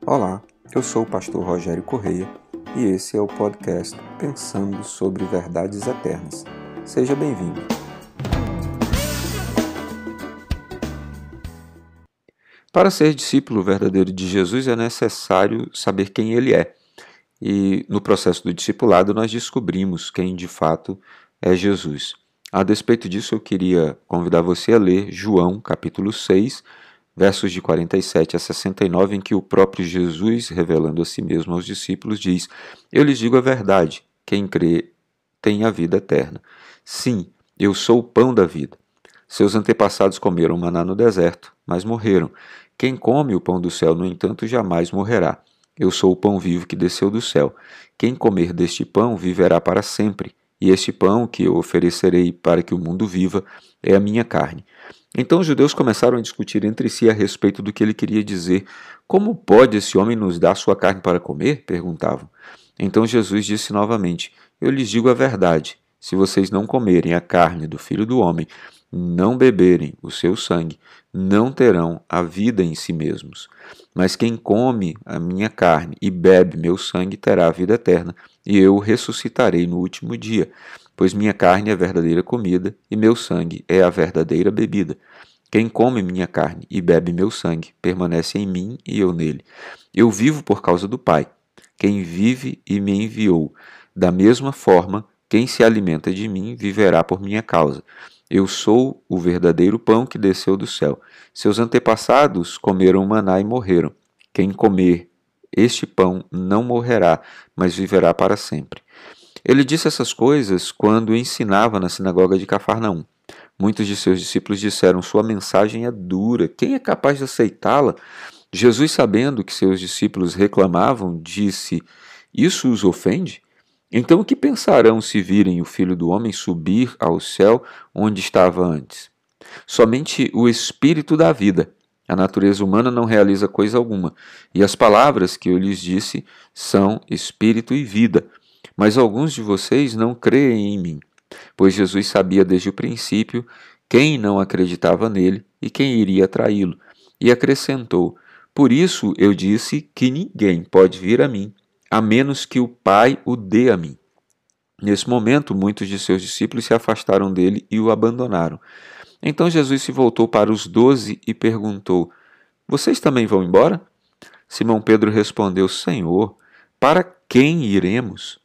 Olá, eu sou o pastor Rogério Correia e esse é o podcast Pensando sobre Verdades Eternas. Seja bem-vindo. Para ser discípulo verdadeiro de Jesus é necessário saber quem ele é. E no processo do discipulado nós descobrimos quem de fato é Jesus. A despeito disso, eu queria convidar você a ler João, capítulo 6, versos de 47 a 69, em que o próprio Jesus, revelando a si mesmo aos discípulos, diz: Eu lhes digo a verdade, quem crê tem a vida eterna. Sim, eu sou o pão da vida. Seus antepassados comeram maná no deserto, mas morreram. Quem come o pão do céu, no entanto, jamais morrerá. Eu sou o pão vivo que desceu do céu. Quem comer deste pão viverá para sempre. E este pão que eu oferecerei para que o mundo viva é a minha carne. Então os judeus começaram a discutir entre si a respeito do que ele queria dizer. Como pode esse homem nos dar sua carne para comer? Perguntavam. Então Jesus disse novamente: Eu lhes digo a verdade. Se vocês não comerem a carne do Filho do Homem, não beberem o seu sangue, não terão a vida em si mesmos. Mas quem come a minha carne e bebe meu sangue terá a vida eterna, e eu o ressuscitarei no último dia. Pois minha carne é a verdadeira comida, e meu sangue é a verdadeira bebida. Quem come minha carne e bebe meu sangue permanece em mim e eu nele. Eu vivo por causa do Pai. Quem vive e me enviou. Da mesma forma, quem se alimenta de mim viverá por minha causa. Eu sou o verdadeiro pão que desceu do céu. Seus antepassados comeram maná e morreram. Quem comer este pão não morrerá, mas viverá para sempre. Ele disse essas coisas quando ensinava na sinagoga de Cafarnaum. Muitos de seus discípulos disseram: Sua mensagem é dura, quem é capaz de aceitá-la? Jesus, sabendo que seus discípulos reclamavam, disse: Isso os ofende? Então o que pensarão se virem o Filho do Homem subir ao céu onde estava antes? Somente o Espírito dá vida. A natureza humana não realiza coisa alguma, e as palavras que eu lhes disse são espírito e vida. Mas alguns de vocês não creem em mim, pois Jesus sabia desde o princípio quem não acreditava nele e quem iria traí-lo. E acrescentou: Por isso eu disse que ninguém pode vir a mim, a menos que o Pai o dê a mim. Nesse momento, muitos de seus discípulos se afastaram dele e o abandonaram. Então Jesus se voltou para os 12 e perguntou: Vocês também vão embora? Simão Pedro respondeu: Senhor, para quem iremos?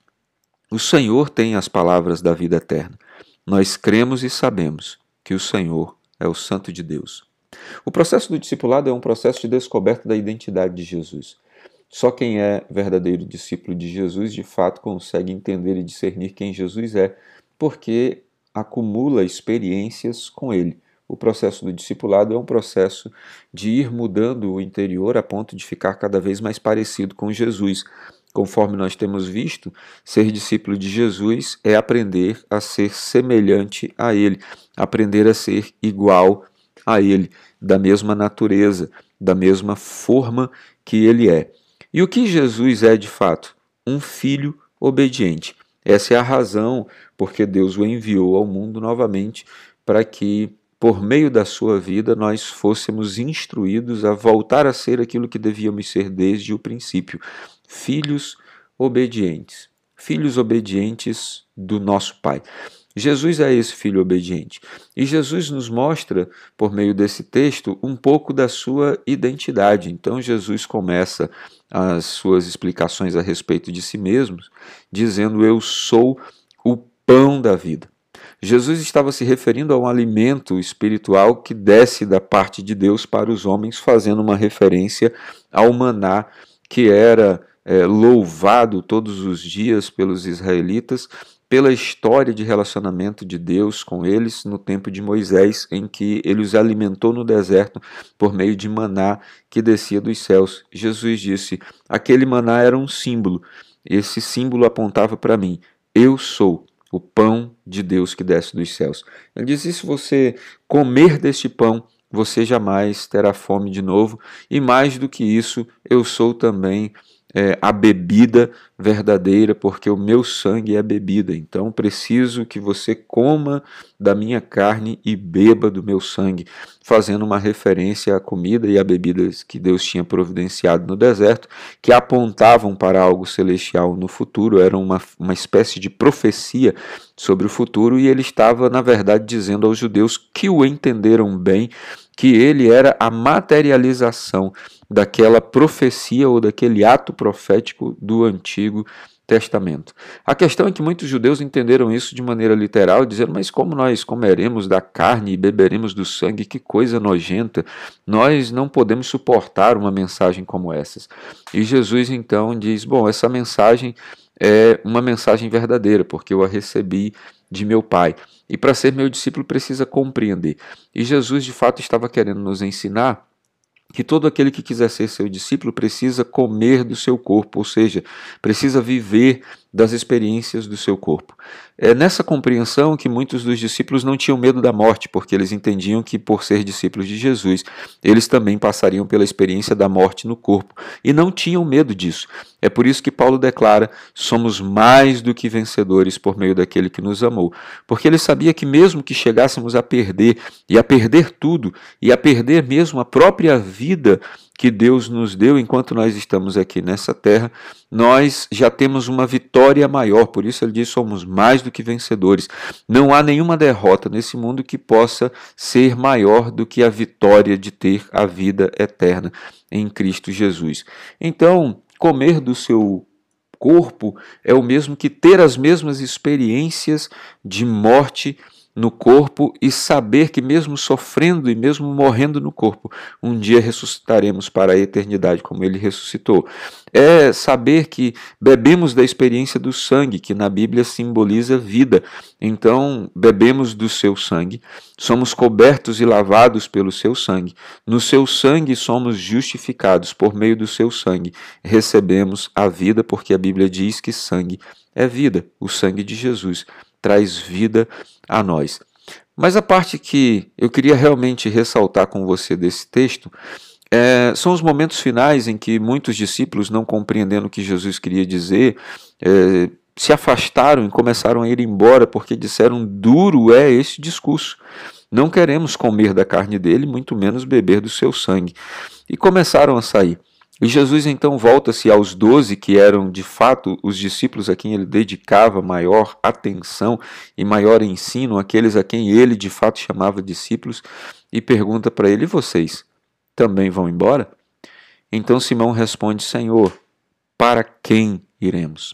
O Senhor tem as palavras da vida eterna. Nós cremos e sabemos que o Senhor é o Santo de Deus. O processo do discipulado é um processo de descoberta da identidade de Jesus. Só quem é verdadeiro discípulo de Jesus, de fato, consegue entender e discernir quem Jesus é, porque acumula experiências com ele. O processo do discipulado é um processo de ir mudando o interior a ponto de ficar cada vez mais parecido com Jesus. Conforme nós temos visto, ser discípulo de Jesus é aprender a ser semelhante a ele, aprender a ser igual a ele, da mesma natureza, da mesma forma que ele é. E o que Jesus é de fato? Um filho obediente. Essa é a razão porque Deus o enviou ao mundo novamente para que, por meio da sua vida, nós fôssemos instruídos a voltar a ser aquilo que devíamos ser desde o princípio. Filhos obedientes. Filhos obedientes do nosso Pai. Jesus é esse filho obediente. E Jesus nos mostra, por meio desse texto, um pouco da sua identidade. Então Jesus começa as suas explicações a respeito de si mesmo, dizendo: Eu sou o pão da vida. Jesus estava se referindo a um alimento espiritual que desce da parte de Deus para os homens, fazendo uma referência ao maná que era louvado todos os dias pelos israelitas, pela história de relacionamento de Deus com eles no tempo de Moisés, em que ele os alimentou no deserto por meio de maná que descia dos céus. Jesus disse: aquele maná era um símbolo, esse símbolo apontava para mim: eu sou o pão de Deus que desce dos céus. Ele diz: e se você comer deste pão, você jamais terá fome de novo, e mais do que isso, eu sou também a bebida verdadeira, porque o meu sangue é a bebida. Então preciso que você coma da minha carne e beba do meu sangue, fazendo uma referência à comida e a bebidas que Deus tinha providenciado no deserto, que apontavam para algo celestial no futuro, era uma espécie de profecia sobre o futuro, e ele estava, na verdade, dizendo aos judeus que o entenderam bem, que ele era a materialização daquela profecia ou daquele ato profético do Antigo Testamento. A questão é que muitos judeus entenderam isso de maneira literal, dizendo: mas como nós comeremos da carne e beberemos do sangue? Que coisa nojenta! Nós não podemos suportar uma mensagem como essas. E Jesus então diz: bom, essa mensagem é uma mensagem verdadeira, porque eu a recebi de meu Pai. E para ser meu discípulo precisa compreender. E Jesus de fato estava querendo nos ensinar que todo aquele que quiser ser seu discípulo precisa comer do seu corpo, ou seja, precisa viver das experiências do seu corpo. É nessa compreensão que muitos dos discípulos não tinham medo da morte, porque eles entendiam que, por ser discípulos de Jesus, eles também passariam pela experiência da morte no corpo, e não tinham medo disso. É por isso que Paulo declara: somos mais do que vencedores por meio daquele que nos amou, porque ele sabia que mesmo que chegássemos a perder, e a perder tudo, e a perder mesmo a própria vida que Deus nos deu enquanto nós estamos aqui nessa terra, nós já temos uma vitória maior. Por isso ele diz: somos mais do que vencedores. Não há nenhuma derrota nesse mundo que possa ser maior do que a vitória de ter a vida eterna em Cristo Jesus. Então, comer do seu corpo é o mesmo que ter as mesmas experiências de morte no corpo e saber que mesmo sofrendo e mesmo morrendo no corpo, um dia ressuscitaremos para a eternidade como ele ressuscitou. É saber que bebemos da experiência do sangue, que na Bíblia simboliza vida. Então, bebemos do seu sangue, somos cobertos e lavados pelo seu sangue. No seu sangue somos justificados por meio do seu sangue. Recebemos a vida, porque a Bíblia diz que sangue é vida. O sangue de Jesus traz vida a nós. Mas a parte que eu queria realmente ressaltar com você desse texto são os momentos finais em que muitos discípulos, não compreendendo o que Jesus queria dizer, se afastaram e começaram a ir embora, porque disseram: duro é esse discurso. Não queremos comer da carne dele, muito menos beber do seu sangue. E começaram a sair. E Jesus então volta-se aos 12, que eram de fato os discípulos a quem ele dedicava maior atenção e maior ensino, aqueles a quem ele de fato chamava discípulos, e pergunta para ele: e vocês também vão embora? Então Simão responde: Senhor, para quem iremos?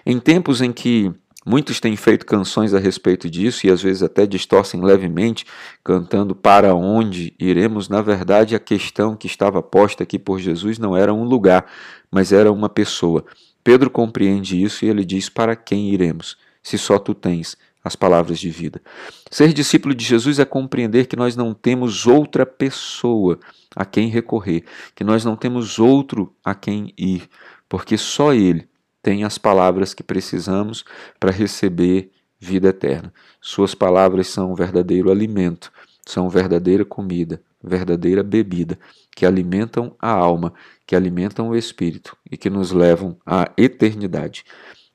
Em tempos em que muitos têm feito canções a respeito disso e às vezes até distorcem levemente, cantando para onde iremos, na verdade a questão que estava posta aqui por Jesus não era um lugar, mas era uma pessoa. Pedro compreende isso e ele diz: para quem iremos, se só tu tens as palavras de vida. Ser discípulo de Jesus é compreender que nós não temos outra pessoa a quem recorrer, que nós não temos outro a quem ir, porque só Ele tem as palavras que precisamos para receber vida eterna. Suas palavras são um verdadeiro alimento, são verdadeira comida, verdadeira bebida, que alimentam a alma, que alimentam o espírito e que nos levam à eternidade.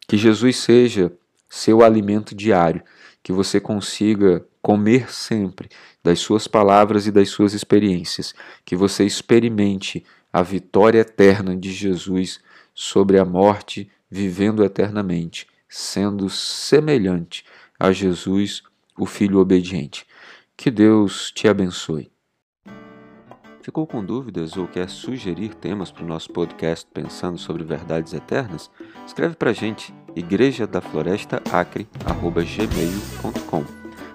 Que Jesus seja seu alimento diário, que você consiga comer sempre das suas palavras e das suas experiências, que você experimente a vitória eterna de Jesus sobre a morte, vivendo eternamente, sendo semelhante a Jesus, o Filho obediente. Que Deus te abençoe. Ficou com dúvidas ou quer sugerir temas para o nosso podcast Pensando sobre Verdades Eternas? Escreve para a gente, igrejadaflorestaacre@gmail.com.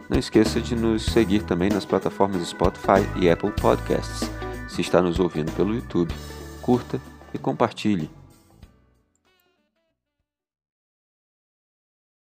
Não esqueça de nos seguir também nas plataformas Spotify e Apple Podcasts. Se está nos ouvindo pelo YouTube, curta e compartilhe.